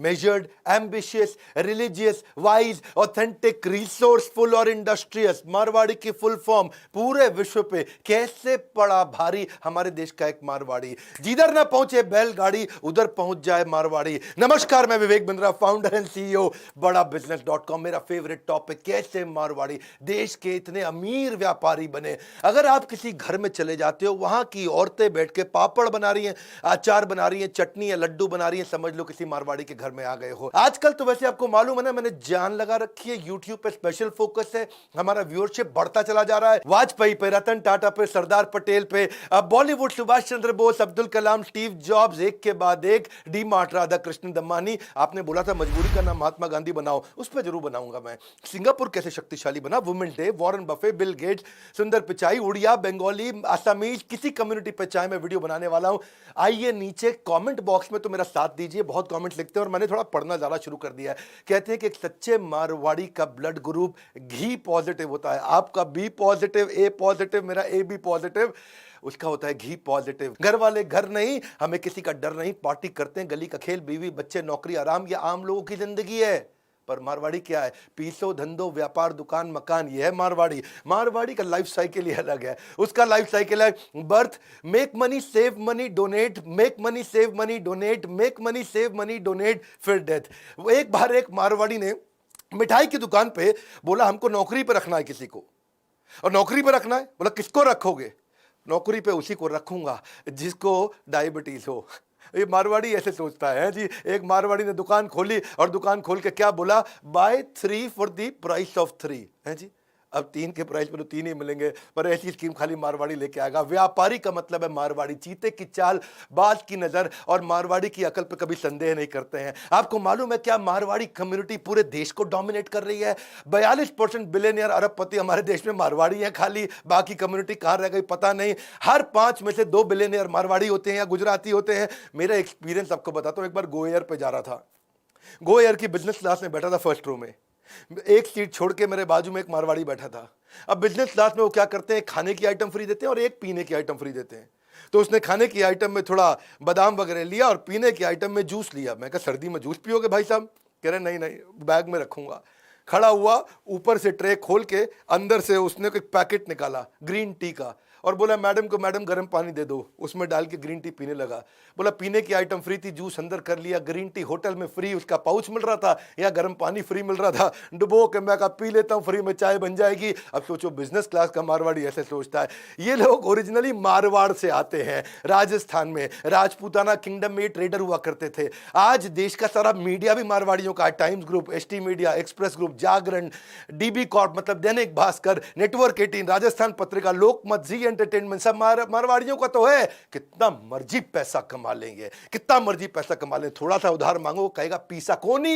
measured, ambitious, religious, wise, authentic, resourceful और industrious. Marwari की full form पूरे विश्व पे कैसे पड़ा भारी हमारे देश का एक मारवाड़ी। जिधर ना पहुंचे बैलगाड़ी उधर पहुंच जाए मारवाड़ी। नमस्कार, मैं Vivek Bindra, founder and CEO बड़ा बिजनेस.com। मेरा फेवरेट टॉपिक कैसे मारवाड़ी देश के इतने अमीर व्यापारी बने। अगर आप किसी घर में चले जाते हो, वहां की औरतें बैठ के पापड़ बना रही हैं, अचार बना रही हैं, चटनी या लड्डू बना रही हैं, समझ लो किसी मारवाड़ी के घर में आ गए हो। आजकल तो वैसे आपको मालूम है ना, मैंने जान लगा रखी है, यूट्यूब पे स्पेशल फोकस है, हमारा व्यूअरशिप बढ़ता चला जा रहा है। वाजपेयी पे, रतन टाटा पे, सरदार पटेल पे, बॉलीवुड सुभाष चंद्र बोस, अब्दुल कलाम, स्टीव जॉब्स, एक के बाद एक, डी मार्ट, राधा कृष्ण दम्मानी। आपने बोला था मजबूरी का नाम महात्मा गांधी बनाओ, उस पर जरूर बनाऊंगा मैं। सिंगापुर कैसे शक्तिशाली बना, women day, Warren Buffett, Bill Gates, सुंदर पिचाई, उड़िया, बंगाली, असमीज, किसी कम्युनिटी पे चाहे मैं वीडियो बनाने वाला हूं। आइए नीचे कमेंट बॉक्स में तो मेरा साथ दीजिए, बहुत कमेंट्स लिखते हैं और मैंने थोड़ा पढ़ना ज्यादा शुरू कर दिया है। कहते हैं कि एक सच्चे मारवाड़ी का ब्लड ग्रुप घी पॉजिटिव होता है। आपका बी पॉजिटिव, ए पॉजिटिव, मेरा ए बी पॉजिटिव, उसका होता है घी पॉजिटिव। घर वाले घर नहीं, हमें किसी का डर नहीं, पार्टी करते हैं, गली का खेल, बीवी बच्चे, नौकरी, आराम, ये आम लोगों की जिंदगी है। पर मारवाड़ी क्या है? पीसो, धंधो, व्यापार, दुकान, मकान, ये है मारवाड़ी। मारवाड़ी का लाइफ साइकिल ही अलग है। उसका लाइफ साइकिल है birth, make money, save money, donate, make money, save money, donate, make money, save money, donate, फिर डेथ। एक बार एक मारवाड़ी ने मिठाई की दुकान पे बोला, हमको नौकरी पे रखना है किसी को। और नौकरी पे रखना है, बोला किसको रखोगे? नौकरी पे उसी को रखूंगा जिसको डायबिटीज हो। ये मारवाड़ी ऐसे सोचता है जी। एक मारवाड़ी ने दुकान खोली और दुकान खोल के क्या बोला, buy 3 for the price of 3 है जी। अब 3 के प्राइस पर तो 3 ही मिलेंगे, पर ऐसी स्कीम खाली मारवाड़ी लेके आएगा। व्यापारी का मतलब है मारवाड़ी, चीते की चाल, बाज की नजर और मारवाड़ी की अकल पे कभी संदेह नहीं करते हैं। आपको मालूम है क्या, मारवाड़ी कम्युनिटी पूरे देश को डोमिनेट कर रही है। 42% बिलियनियर अरबपति हमारे देश में मारवाड़ी है खाली, बाकी कम्युनिटी कहां रह गई पता नहीं। हर 5 में से 2 बिलियनियर मारवाड़ी होते हैं या गुजराती होते हैं। मेरा एक्सपीरियंस आपको बताता हूं। एक बार गो एयर पे जा रहा था, गो एयर की बिजनेस क्लास में बैठा था फर्स्ट रो में। एक सीट छोड़ के मेरे बाजू में एक मारवाड़ी बैठा था। अब बिजनेस क्लास में वो क्या करते हैं, खाने की आइटम फ्री देते हैं और एक पीने की आइटम फ्री देते हैं। तो उसने खाने की आइटम में थोड़ा बादाम वगैरह लिया और पीने की आइटम में जूस लिया। मैं कहा सर्दी में जूस पियोगे भाई साहब? कह रहे नहीं नहीं, बैग में रखूंगा। खड़ा हुआ, ऊपर से ट्रे खोल के अंदर से उसने एक पैकेट निकाला ग्रीन टी का और बोला मैडम को, मैडम गर्म पानी दे दो। उसमें डाल के ग्रीन टी पीने लगा। बोला पीने की आइटम फ्री थी, जूस अंदर कर लिया, ग्रीन टी होटल में फ्री, उसका पाउच मिल रहा था या गर्म पानी फ्री मिल रहा था। डुबो के मैं कहा पी लेता हूँ, फ्री में चाय बन जाएगी। अब सोचो बिजनेस क्लास का मारवाड़ी ऐसे सोचता है। ये लोग ओरिजिनली मारवाड़ से आते हैं। राजस्थान में राजपूताना किंगडम में ट्रेडर हुआ करते थे। आज देश का सारा मीडिया भी मारवाड़ियों का है। Times Group, ST Media, Express Group, Jagran, DB Corp मतलब दैनिक भास्कर, नेटवर्क 18, राजस्थान पत्रिका, लोकमत, जी एंटरटेनमेंट, सब मारवाड़ियों का तो है। कितना मर्जी पैसा कमा लेंगे, कितना मर्जी पैसा कमा लें। थोड़ा सा उधार मांगो, कहेगा पीसा कोनी।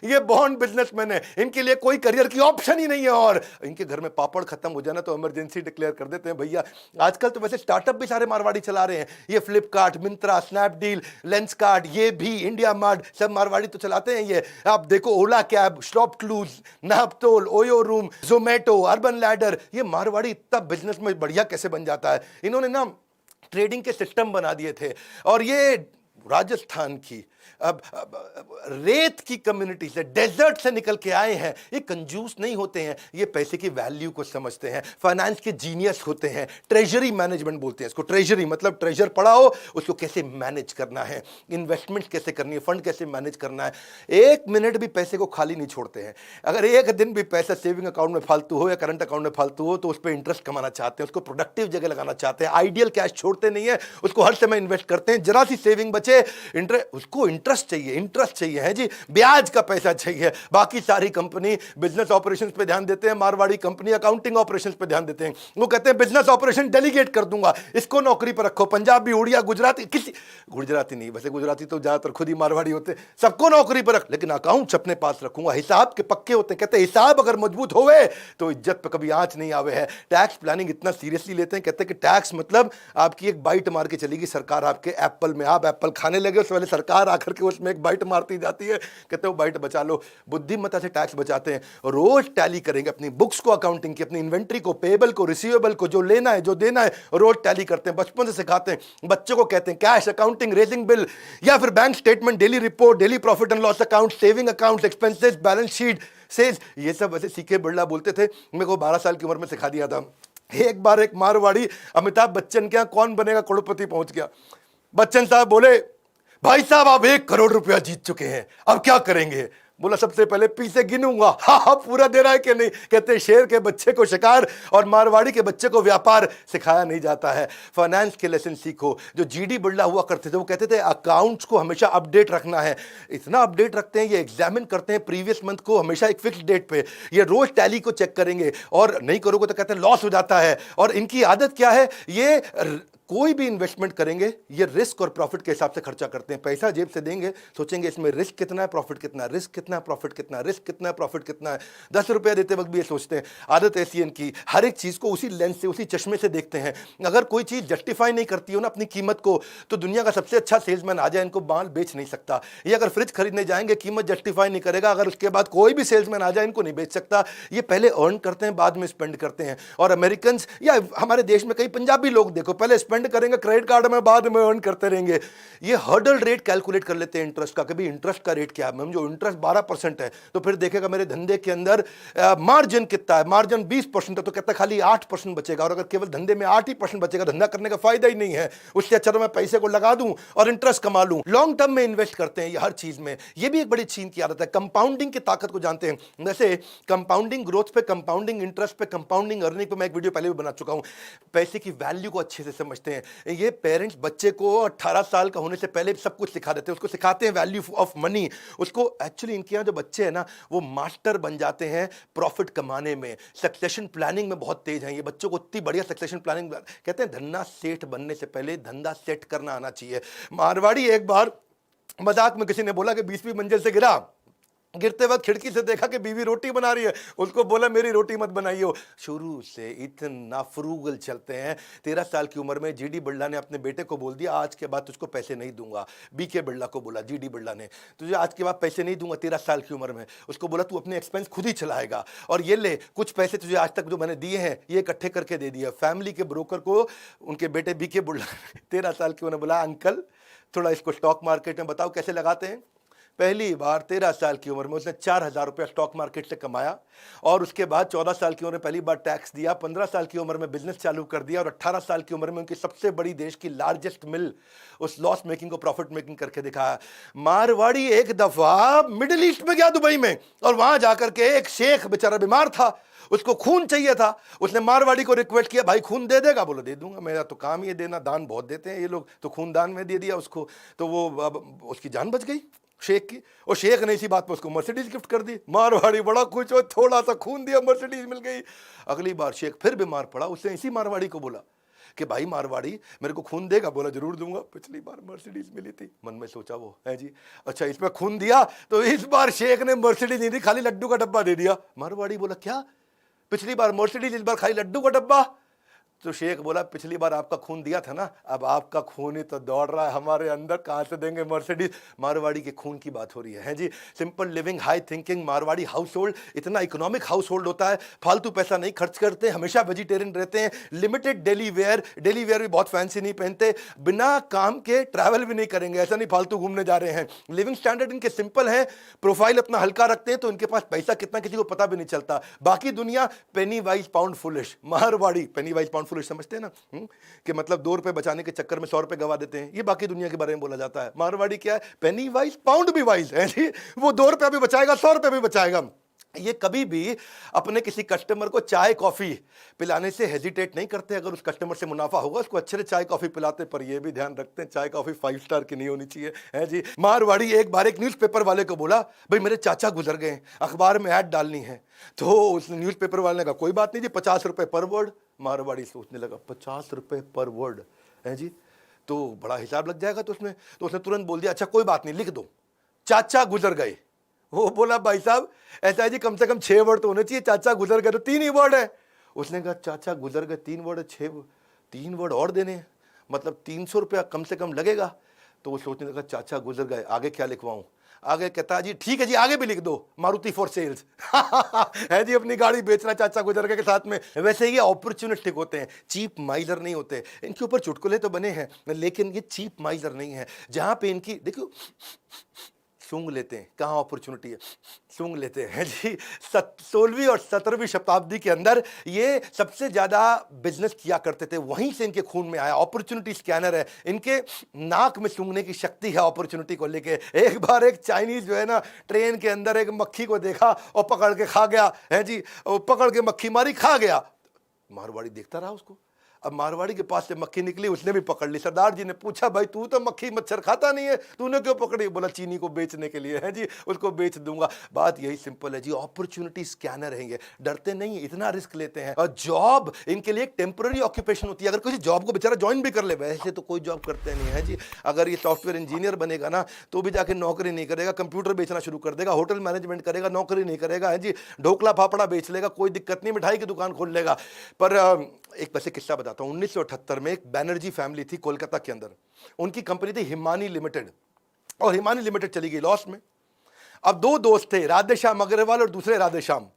ये बॉन्ड बिजनेसमैन है, इनके लिए कोई करियर की ऑप्शन ही नहीं है। और इनके घर में पापड़ खत्म हो जाना तो इमरजेंसी डिक्लेयर कर देते हैं भैया। आजकल तो वैसे स्टार्टअप भी सारे मारवाड़ी चला रहे हैं। ये फ्लिपकार्ट, मिंत्रा, स्नैपडील, लेंसकार्ट, ये भी इंडिया मार्ट, सब मारवाड़ी तो चलाते हैं। ये आप देखो, Ola cab, Shop Clues, Naaptol, OYO room, Zomato, Urban Ladder, ये मारवाड़ी इतना बिजनेस में बढ़िया कैसे बन जाता है। इन्होंने ना ट्रेडिंग के सिस्टम बना दिए थे। और ये राजस्थान की अब रेत की कम्युनिटी से, डेजर्ट से निकल के आए हैं। ये कंजूस नहीं होते हैं, ये पैसे की वैल्यू को समझते हैं, फाइनेंस के जीनियस होते हैं। ट्रेजरी मैनेजमेंट बोलते हैं इसको। ट्रेजरी मतलब ट्रेजर पड़ा हो, उसको कैसे मैनेज करना है, इन्वेस्टमेंट कैसे करनी है, फंड कैसे मैनेज करना है। 1 मिनट भी पैसे को खाली नहीं छोड़ते हैं। अगर 1 दिन भी पैसा सेविंग अकाउंट में फालतू हो या करंट अकाउंट में फालतू हो तो उस पर इंटरेस्ट कमाना चाहते हैं, उसको प्रोडक्टिव जगह लगाना चाहते हैं। आइडियल कैश छोड़ते नहीं है, उसको हर समय इन्वेस्ट करते हैं। जरा सी सेविंग बचे, उसको इंटरेस्ट चाहिए, इंटरेस्ट चाहिए है जी, ब्याज का पैसा चाहिए। बाकी सारी कंपनी बिजनेस ऑपरेशंस पे ध्यान देते हैं, मारवाड़ी कंपनी अकाउंटिंग ऑपरेशंस पे ध्यान देते हैं। वो कहते हैं बिजनेस ऑपरेशन डेलीगेट कर दूंगा, इसको नौकरी पर रखो। पंजाबी, उड़िया, गुजराती, किसी गुजराती नहीं, वैसे गुजराती तो ज्यादातर खुद ही मारवाड़ी होते हैं, सबको नौकरी पर रख, लेकिन अकाउंट्स अपने पास रखूंगा। हिसाब के पक्के होते हैं। कहते हैं हिसाब अगर मजबूत होवे तो इज्जत पे कभी आंच नहीं आवे है। टैक्स प्लानिंग इतना सीरियसली लेते हैं, कहते हैं कि टैक्स मतलब आपकी एक बाइट मार के चलेगी सरकार आपके एप्पल में। आप एप्पल खाने लगे उससे पहले सरकार जाकर के उसमें एक बाइट मारती जाती है, कहते हो बाइट बचा लो। बुद्धिमत्ता से टैक्स बचाते हैं, रोज टैली करेंगे अपनी बुक्स को, अकाउंटिंग की, अपनी इन्वेंट्री को, पेबल को, रिसीवेबल को, जो लेना है जो देना है रोज टैली करते हैं, बचपन से सिखाते हैं बच्चों को, कहते हैं कैश अकाउंटिंग, रेजिंग बिल या फिर bank statement, daily report, daily profit and loss account, saving account, expenses, balance sheet, sales, ये सब वैसे सीके बिरला बोलते थे, मेरे को 12 साल की उम्र में सिखा दिया था। एक बार एक मारवाड़ी अमिताभ बच्चन के यहाँ कौन बनेगा करोड़पति पहुंच गया। बच्चन साहब बोले, भाई साहब आप 1 करोड़ रुपया जीत चुके हैं, अब क्या करेंगे? बोला सबसे पहले पीछे गिनूंगा। हाँ पूरा दे रहा है कि नहीं? कहते शेर के बच्चे को शिकार और मारवाड़ी के बच्चे को व्यापार सिखाया नहीं जाता है। फाइनेंस के लेसन सीखो। जो जीडी बिरला हुआ करते थे वो कहते थे अकाउंट्स को हमेशा अपडेट रखना है। इतना अपडेट रखते हैं, ये एग्जामिन करते हैं प्रीवियस मंथ को हमेशा एक फिक्स डेट पे, ये रोज टैली को चेक करेंगे और नहीं करोगे तो कहते हैं लॉस हो जाता है। और इनकी आदत क्या है, ये कोई भी इन्वेस्टमेंट करेंगे ये रिस्क और प्रॉफिट के हिसाब से खर्चा करते हैं। पैसा जेब से देंगे, सोचेंगे इसमें रिस्क कितना है, प्रॉफिट कितना है, रिस्क कितना है, प्रॉफिट कितना है, रिस्क कितना है, प्रॉफिट कितना है। 10 रुपया देते वक्त भी ये सोचते हैं। आदत ऐसी है इनकी, हर एक चीज को उसी लेंस से, उसी चश्मे से देखते हैं। अगर कोई चीज जस्टिफाई नहीं करती हो ना अपनी कीमत को, तो दुनिया का सबसे अच्छा सेल्समैन आ जाए इनको माल बेच नहीं सकता। ये अगर फ्रिज खरीदने जाएंगे कीमत जस्टिफाई नहीं करेगा, अगर उसके बाद कोई भी सेल्समैन आ जाए इनको नहीं बेच सकता। ये पहले अर्न करते हैं बाद में स्पेंड करते हैं। और अमेरिकन या हमारे देश में कई पंजाबी लोग देखो, पहले स्पेंड करेंगे क्रेडिट कार्ड में, बाद में अर्न करते रहेंगे। ये हर्डल रेट कैलकुलेट कर लेते हैं इंटरेस्ट का, कभी इंटरेस्ट का रेट क्या है। मैम जो इंटरेस्ट 12% है तो फिर देखेगा मेरे धंधे के अंदर मार्जिन कितना है, मार्जिन 20% है तो कहता है खाली 8% बचेगा। और अगर केवल धंधे में 8% बचेगा, धंधा करने का फायदा ही नहीं है। उससे अच्छा तो मैं पैसे को लगा दूं और इंटरेस्ट कमा लूं। लॉन्ग टर्म में इन्वेस्ट करते हैं ये हर चीज में। ये भी एक बड़ी चीन की आदत है। कंपाउंडिंग की ताकत को जानते हैं, जैसे कंपाउंडिंग ग्रोथ पे, कंपाउंडिंग इंटरेस्ट पे, कंपाउंडिंग अर्निंग पे मैं एक वीडियो पहले भी बना चुका हूं। पैसे की वैल्यू को अच्छे से समझते हैं ये पेरेंट्स। बच्चे को 18 साल का होने से पहले सब कुछ सिखा देते हैं, उसको सिखाते हैं वैल्यू ऑफ मनी। उसको एक्चुअली इनके यहाँ जो बच्चे हैं ना वो मास्टर बन जाते हैं प्रॉफिट कमाने में, सक्सेशन प्लानिंग में बहुत तेज हैं ये। बच्चों को इतनी बढ़िया सक्सेशन प्लानिंग, कहते हैं धन्ना सेठ बनने से पहले धंधा सेट करना आना चाहिए। मारवाड़ी एक बार मजाक में किसी ने बोला कि 20वीं मंजिल से गिरा, गिरते वक्त खिड़की से देखा कि बीवी रोटी बना रही है, उसको बोला मेरी रोटी मत बनाइयो। शुरू से इतना फ्रूगल चलते हैं। 13 साल की उम्र में जीडी बिरला ने अपने बेटे को बोल दिया आज के बाद तुझको पैसे नहीं दूंगा। बीके बिरला को बोला, जीडी बिरला ने, तुझे आज के बाद पैसे नहीं दूंगा। 13 साल की उम्र में उसको बोला तू अपने एक्सपेंस खुद ही चलाएगा और ये ले कुछ पैसे तुझे आज तक जो मैंने दिए हैं ये इकट्ठे करके दे दिया। फैमिली के ब्रोकर को उनके बेटे बीके बिरला 13 साल की उम्र में बोला अंकल थोड़ा इसको स्टॉक मार्केट में बताओ कैसे लगाते हैं। पहली बार 13 साल की उम्र में उसने 4,000 रुपया स्टॉक मार्केट से कमाया और उसके बाद 14 साल की उम्र में पहली बार टैक्स दिया, 15 साल की उम्र में बिजनेस चालू कर दिया और 18 साल की उम्र में उनकी सबसे बड़ी देश की लार्जेस्ट मिल उस लॉस मेकिंग को प्रॉफिट मेकिंग करके दिखाया। मारवाड़ी एक दफा मिडिल ईस्ट में गया, दुबई में, और वहां जाकर के एक शेख बेचारा बीमार था, उसको खून चाहिए था। उसने मारवाड़ी को रिक्वेस्ट किया भाई खून दे देगा? बोलो दे दूंगा, मेरा तो काम ये देना, दान बहुत देते हैं ये लोग। तो खून दान में दे दिया उसको, तो वो अब उसकी जान बच गई शेख की। और शेख ने इसी बात पर उसको मर्सिडीज गिफ्ट कर दी। मारवाड़ी बड़ा खुश हो, थोड़ा सा खून दिया मर्सिडीज मिल गई। अगली बार शेख फिर बीमार पड़ा, उसने इसी मारवाड़ी को बोला कि भाई मारवाड़ी मेरे को खून देगा? बोला जरूर दूंगा, पिछली बार मर्सिडीज मिली थी। मन में सोचा वो है जी, अच्छा इसमें खून दिया तो इस बार शेख ने मर्सिडीज नहीं दी, खाली लड्डू का डब्बा दे दिया। मारवाड़ी बोला क्या, पिछली बार मर्सिडीज इस बार खाली लड्डू का डब्बा? तो शेख बोला पिछली बार आपका खून दिया था ना, अब आपका खून ही तो दौड़ रहा है हमारे अंदर, कहां से देंगे मर्सिडीज? मारवाड़ी के खून की बात हो रही है जी। Simple living, high thinking. Marwari household इतना इकोनॉमिक हाउस होल्ड होता है, फालतू पैसा नहीं खर्च करते, हमेशा वेजिटेरियन रहते हैं, लिमिटेड डेली वेयर भी बहुत फैंसी नहीं पहनते, बिना काम के ट्रैवल भी नहीं करेंगे, ऐसा नहीं फालतू घूमने जा रहे हैं। लिविंग स्टैंडर्ड इनके सिंपल है, प्रोफाइल अपना हल्का रखते हैं, तो इनके पास पैसा कितना किसी को पता भी नहीं चलता। बाकी दुनिया पेनी वाइज पाउंड फुलिश, मारवाड़ी पेनी वाइज पाउंड फुलिश समझते हैं ना, कि मतलब 2 रुपए बचाने के चक्कर में 100 रुपए गवा देते हैं। ये बाकी दुनिया के बारे में बोला जाता है। मारवाड़ी क्या है, पेनी वाइज पाउंड भी वाइज है जी। वो 2 रुपया भी बचाएगा, 100 रुपए भी बचाएगा। ये कभी भी अपने किसी कस्टमर को चाय कॉफी पिलाने से हेजिटेट नहीं करते। अगर उस कस्टमर से मुनाफा होगा उसको अच्छे से चाय कॉफी पिलाते, पर ये भी ध्यान रखते हैं चाय कॉफी 5 स्टार की नहीं होनी चाहिए, है जी। मारवाड़ी एक बार एक न्यूज़पेपर वाले को बोला भाई मेरे चाचा गुजर गए, अखबार में ऐड डालनी है। तो उस न्यूज़पेपर वाले ने कहा कोई बात नहीं जी, 50 रुपए पर वर्ड। मारवाड़ी सोचने लगा 50 रुपए पर वर्ड है जी, तो बड़ा हिसाब लग जाएगा। तो उसने तुरंत बोल दिया अच्छा कोई बात नहीं लिख दो, चाचा गुजर गए। वो बोला भाई साहब ऐसा है जी, कम से कम 6 वर्ड तो होने चाहिए, चाचा गुजर गए तो 3 ही वर्ड है। उसने कहा चाचा गुजर गए 3 वर्ड है, 3 वर्ड और देने हैं, मतलब 300 रुपया कम से कम लगेगा। तो वो सोचने लगा चाचा गुजर गए, आगे क्या लिखवाऊं। आगे कहता जी ठीक है जी, आगे भी लिख दो मारुति फॉर सेल्स। है जी, अपनी गाड़ी बेचना चाचा गुजर गए के साथ में। वैसे ये अपॉर्चुनिस्टिक होते हैं, चीप माइजर नहीं होते। इनके ऊपर चुटकुले तो बने हैं, लेकिन ये चीप माइजर नहीं है। जहां पे इनकी देखो सूंघ लेते हैं, कहाँ अपॉर्चुनिटी है, सूंघ लेते हैं जी। 16वीं और 17वीं शताब्दी के अंदर ये सबसे ज्यादा बिजनेस किया करते थे, वहीं से इनके खून में आया। अपॉर्चुनिटी स्कैनर है, इनके नाक में सूंघने की शक्ति है अपॉर्चुनिटी को लेके। एक बार एक चाइनीज जो है ना, ट्रेन के अंदर एक मक्खी को देखा और पकड़ के खा गया है जी, और पकड़ के मक्खी मारी, खा गया। मारवाड़ी देखता रहा उसको। अब मारवाड़ी के पास से मक्खी निकली, उसने भी पकड़ ली। सरदार जी ने पूछा, भाई तू तो मक्खी मच्छर खाता नहीं है, तूने क्यों पकड़ी? बोला चीनी को बेचने के लिए है जी, उसको बेच दूंगा। बात यही सिंपल है जी, अपॉर्चुनिटी स्कैनर है ये, डरते नहीं है, इतना रिस्क लेते हैं। और जॉब इनके लिए एक टेम्पररी ऑक्यूपेशन होती है। अगर किसी जॉब को बेचारा ज्वाइन भी कर ले, वैसे तो कोई जॉब करते नहीं है जी। अगर ये सॉफ्टवेयर इंजीनियर बनेगा ना, तो भी जाके नौकरी नहीं करेगा, कंप्यूटर बेचना शुरू कर देगा, होटल मैनेजमेंट करेगा, नौकरी नहीं करेगा है जी। ढोकला फाफड़ा बेच लेगा, कोई दिक्कत नहीं, मिठाई की दुकान खोल लेगा। पर एक वैसे किस्सा बताता हूं। 1978 में एक बैनर्जी फैमिली थी कोलकाता के अंदर, उनकी कंपनी थी हिमानी लिमिटेड, और हिमानी लिमिटेड चली गई लॉस में। अब दो दोस्त थे, राधेश्याम अग्रवाल और दूसरे राधेश्याम।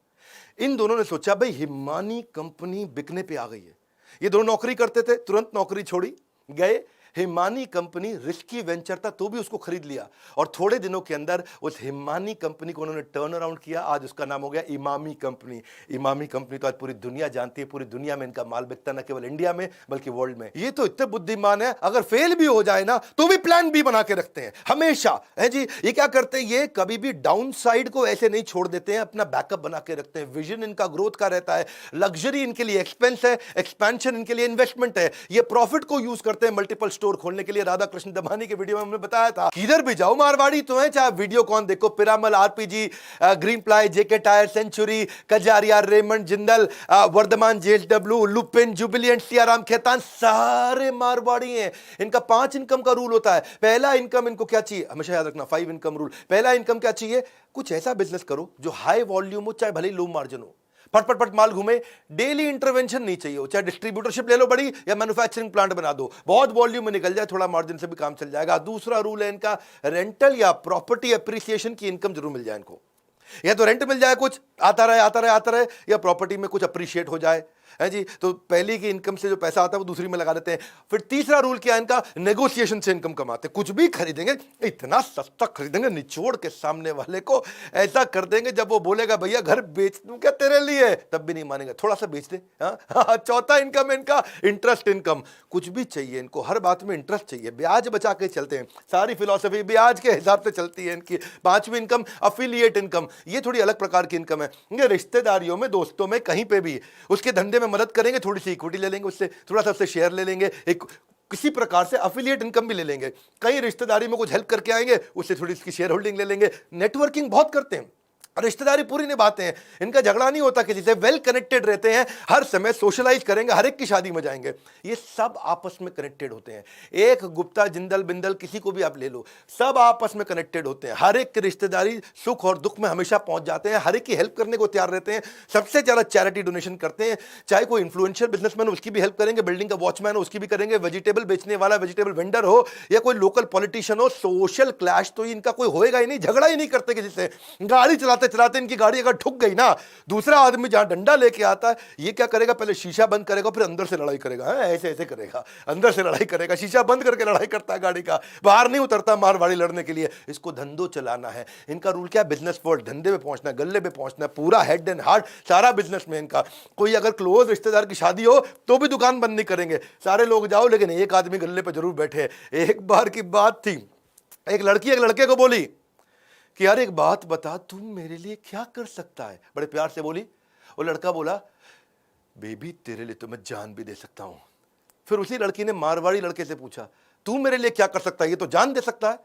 इन दोनों ने सोचा भाई हिमानी कंपनी बिकने पे आ गई है। ये दोनों नौकरी करते थे, तुरंत नौकरी छोड़ी, गए। हिमानी कंपनी रिस्की वेंचर था तो भी उसको खरीद लिया, और थोड़े दिनों के अंदर उस हिमानी कंपनी को उन्होंने टर्न अराउंड किया। आज उसका नाम हो गया इमामी कंपनी। इमामी कंपनी तो आज पूरी दुनिया जानती है, पूरी दुनिया में इनका माल बिकता, न केवल इंडिया में बल्कि वर्ल्ड में। ये तो इतने बुद्धिमान है, अगर फेल भी हो जाए ना तो भी प्लान बी बना के रखते हैं हमेशा है जी। ये क्या करते हैं, ये कभी भी डाउन साइड को ऐसे नहीं छोड़ देते हैं, अपना बैकअप बना के रखते हैं। विजन इनका ग्रोथ का रहता है, लग्जरी इनके लिए एक्सपेंस है, एक्सपेंशन इनके लिए इन्वेस्टमेंट है। ये प्रॉफिट को यूज करते हैं मल्टीपल स्टोर खोलने के लिए। राधा कृष्ण दमानी के वीडियो में हमने बताया था, किधर भी जाओ मारवाड़ी तो है, चाहे वीडियो कौन देखो, Piramal, RPG, Green Ply, JK Tyre, Century, Kajaria, Raymond, Jindal, Vardhman, JSW, Lupin, Jubilant, Siyaram, Khaitan, सारे मारवाड़ी हैं। इनका 5 इनकम का रूल होता है। पहला इनकम इनको क्या चाहिए, हमेशा याद रखना, 5 इनकम रूल। पहला इनकम क्या चाहिए, कुछ ऐसा बिजनेस करो जो हाई वॉल्यूम हो, चाहे भले लो मार्जिन हो, फट फट फट माल घूमे। डेली इंटरवेंशन नहीं चाहिए हो, चाहे डिस्ट्रीब्यूटरशिप ले लो बड़ी, या मैन्युफैक्चरिंग प्लांट बना दो, बहुत वॉल्यूम में निकल जाए, थोड़ा मार्जिन से भी काम चल जाएगा। दूसरा रूल है इनका, रेंटल या प्रॉपर्टी अप्रिसिएशन की इनकम जरूर मिल जाए इनको। या तो रेंट मिल जाए, कुछ आता रहे आता रहे आता रहे, या प्रॉपर्टी में कुछ अप्रिशिएट हो जाए है जी। तो पहली की इनकम से जो पैसा आता है वो दूसरी में लगा देते हैं। फिर तीसरा रूल क्या है इनका, नेगोशिएशन से इनकम कमाते हैं। कुछ भी खरीदेंगे, इतना सस्ता खरीदेंगे, निचोड़ के सामने वाले को ऐसा कर देंगे, जब वो बोलेगा भैया घर बेच दूं क्या तेरे लिए, तब भी नहीं मानेंगे, थोड़ा सा बेच दे। चौथा इनकम इनका, इंटरेस्ट इनकम। कुछ भी चाहिए इनको, हर बात में इंटरेस्ट चाहिए, ब्याज बचा के चलते हैं, सारी फिलॉसफी ब्याज के हिसाब से चलती है इनकी। पांचवी इनकम अफिलिएट इनकम, ये थोड़ी अलग प्रकार की इनकम है। ये रिश्तेदारियों में, दोस्तों में, कहीं पे भी उसके धंधे में मदद करेंगे, थोड़ी सी इक्विटी ले लेंगे उससे, थोड़ा सा उससे शेयर ले लेंगे, एक किसी प्रकार से अफिलिएट इनकम भी ले लेंगे। कहीं रिश्तेदारी में कुछ हेल्प करके आएंगे, उससे थोड़ी इसकी शेयर होल्डिंग ले लेंगे। नेटवर्किंग बहुत करते हैं, रिश्तेदारी पूरी निभाते हैं, इनका झगड़ा नहीं होता किसी से, वेल कनेक्टेड रहते हैं, हर समय सोशलाइज करेंगे, हर एक की शादी में जाएंगे। ये सब आपस में कनेक्टेड होते हैं। एक गुप्ता, जिंदल, बिंदल, किसी को भी आप ले लो, सब आपस में कनेक्टेड होते हैं। हर एक की रिश्तेदारी सुख और दुख में हमेशा पहुंच जाते हैं, हर एक की हेल्प करने को तैयार रहते हैं। सबसे ज्यादा चैरिटी डोनेशन करते हैं। चाहे कोई इन्फ्लुएंशियल बिजनेसमैन हो, उसकी भी हेल्प करेंगे, बिल्डिंग का वॉचमैन हो, उसकी भी करेंगे, वेजिटेबल बेचने वाला वेजिटेबल वेंडर हो, या कोई लोकल पॉलिटिशियन हो। सोशल क्लैश तो इनका कोई होएगा ही नहीं, झगड़ा ही नहीं करते किसी से। गाड़ी चलाते चलाते इनकी गाड़ी अगर ठुक गई ना, दूसरा आदमी जहां डंडा लेके आता है, ये क्या करेगा, पहले शीशा बंद करेगा, फिर अंदर से लड़ाई करेगा। ऐसे ऐसे करेगा, अंदर से लड़ाई करेगा, शीशा बंद करके लड़ाई करता है गाड़ी का, बाहर नहीं उतरता मारवाड़ी लड़ने के लिए। इसको धंधो चलाना है। इनका रूल क्या, बिजनेस वर्ल्ड, धंधे में पहुंचना, गल्ले में पहुंचना, पूरा हेड एंड हार्ट सारा बिजनेस में इनका। कोई अगर क्लोज रिश्तेदार की शादी हो तो भी दुकान बंद नहीं करेंगे, सारे लोग जाओ, लेकिन एक आदमी गल्ले पे जरूर बैठे। एक बार की बात थी, एक लड़की एक लड़के को बोली कि यार एक बात बता, तुम मेरे लिए क्या कर सकता है। बड़े प्यार से बोली। वो लड़का बोला, बेबी तेरे लिए तो मैं जान भी दे सकता हूं। फिर उसी लड़की ने मारवाड़ी लड़के से पूछा, तू मेरे लिए क्या कर सकता है, ये तो जान दे सकता है।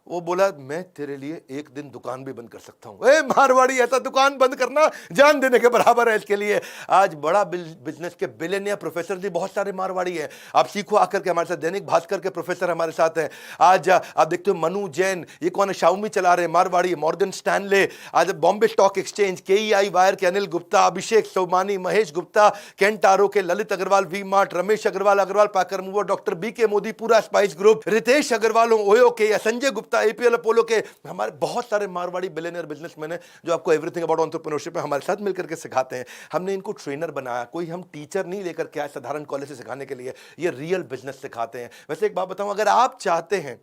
वो बोला मैं तेरे लिए एक दिन दुकान भी बंद कर सकता हूं। ए मारवाड़ी, ऐसा दुकान बंद करना जान देने के बराबर है। इसके लिए आज बड़ा बिजनेस के बिलियनियर प्रोफेसर भी बहुत सारे मारवाड़ी हैं। आप सीखो आकर के हमारे साथ। दैनिक भास्कर के प्रोफेसर हमारे साथ हैं। आज आप देखते हो मनु जैन, ये कौन है, शाओमी चला रहे मारवाड़ी। मॉर्गन स्टैनले, आज Bombay Stock Exchange, KEI wire के अनिल गुप्ता, अभिषेक सोमानी, महेश गुप्ता, केंटारो के Lalit Agarwal, V Mart, Ramesh Agarwal packer mover, doctor BK Modi, पूरा Spice Group, Ritesh Agarwal, OYO के, संजय गुप्ता, APL अपोलो के, हमारे बहुत सारे मारवाड़ी बिलियनियर बिजनेसमैन हैं जो आपको एवरीथिंग अबाउट एंटरप्रेन्योरशिप में हमारे साथ मिलकर के सिखाते हैं। हमने इनको ट्रेनर बनाया, कोई हम टीचर नहीं लेकर के आए साधारण कॉलेज से सिखाने के लिए, ये रियल बिजनेस सिखाते हैं। वैसे एक बात बताऊं, अगर आप चाहते हैं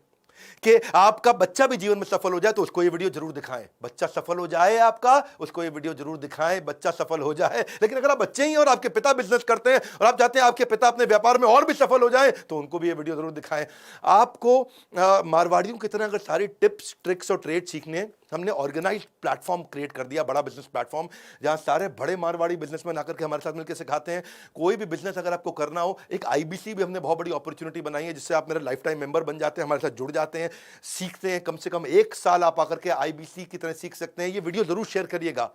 कि आपका बच्चा भी जीवन में सफल हो जाए तो उसको ये वीडियो जरूर दिखाएं। बच्चा सफल हो जाए आपका, उसको ये वीडियो जरूर दिखाएं, बच्चा सफल हो जाए। लेकिन अगर आप बच्चे ही हैं और आपके पिता बिजनेस करते हैं और आप चाहते हैं आपके पिता अपने व्यापार में और भी सफल हो जाए तो उनको भी ये वीडियो जरूर दिखाएं। आपको मारवाड़ियों की तरह अगर सारी टिप्स, ट्रिक्स और ट्रेड सीखने हैं, हमने ऑर्गेनाइज्ड प्लेटफॉर्म क्रिएट कर दिया, बड़ा बिजनेस प्लेटफॉर्म, जहां सारे बड़े मारवाड़ी बिजनेसमैन आकर के हमारे साथ मिलकर सिखाते हैं। कोई भी बिजनेस अगर आपको करना हो, एक IBC भी हमने बहुत बड़ी अपॉर्चुनिटी बनाई है जिससे आप मेरे लाइफ टाइम मेंबर बन जाते हैं, हमारे साथ जुड़ जाते हैं, सीखते हैं। कम से कम 1 साल आप आकर के IBC की तरह सीख सकते हैं। ये वीडियो जरूर शेयर करिएगा,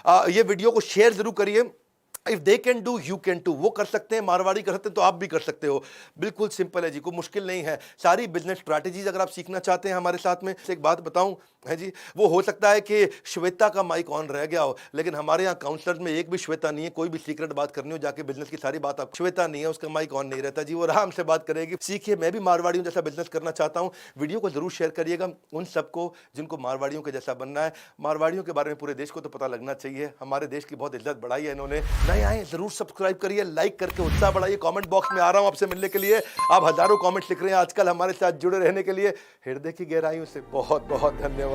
ये वीडियो को शेयर जरूर करिए। If they can do you can too, वो कर सकते हैं, मारवाड़ी कर सकते हैं तो आप भी कर सकते हो। बिल्कुल सिंपल है जी, कोई मुश्किल नहीं है। सारी बिजनेस स्ट्रैटेजीज अगर आप सीखना चाहते हैं हमारे साथ में, एक बात बताऊं है जी, वो हो सकता है कि श्वेता का माइक ऑन रह गया हो, लेकिन हमारे यहाँ काउंसलर्स में एक भी श्वेता नहीं है। कोई भी सीक्रेट बात करनी हो जाके बिजनेस की सारी बात, आप श्वेता नहीं है, उसका माइक ऑन नहीं रहता जी, वो आराम से बात करेगी। सीखिए, मैं भी मारवाड़ियों जैसा बिजनेस करना चाहता हूँ। वीडियो को जरूर शेयर करिएगा उन सबको जिनको मारवाड़ियों के जैसा बनना है। मारवाड़ियों के बारे में पूरे देश को तो पता लगना चाहिए। हमारे देश की बहुत इज्जत बढ़ाई है इन्होंने। नए आए जरूर सब्सक्राइब करिए, लाइक करके उत्साह बढ़ाइए। कमेंट बॉक्स में आ रहा हूं आपसे मिलने के लिए। आप हजारों कमेंट्स लिख रहे हैं आजकल, हमारे साथ जुड़े रहने के लिए हृदय की गहराइयों से बहुत बहुत धन्यवाद।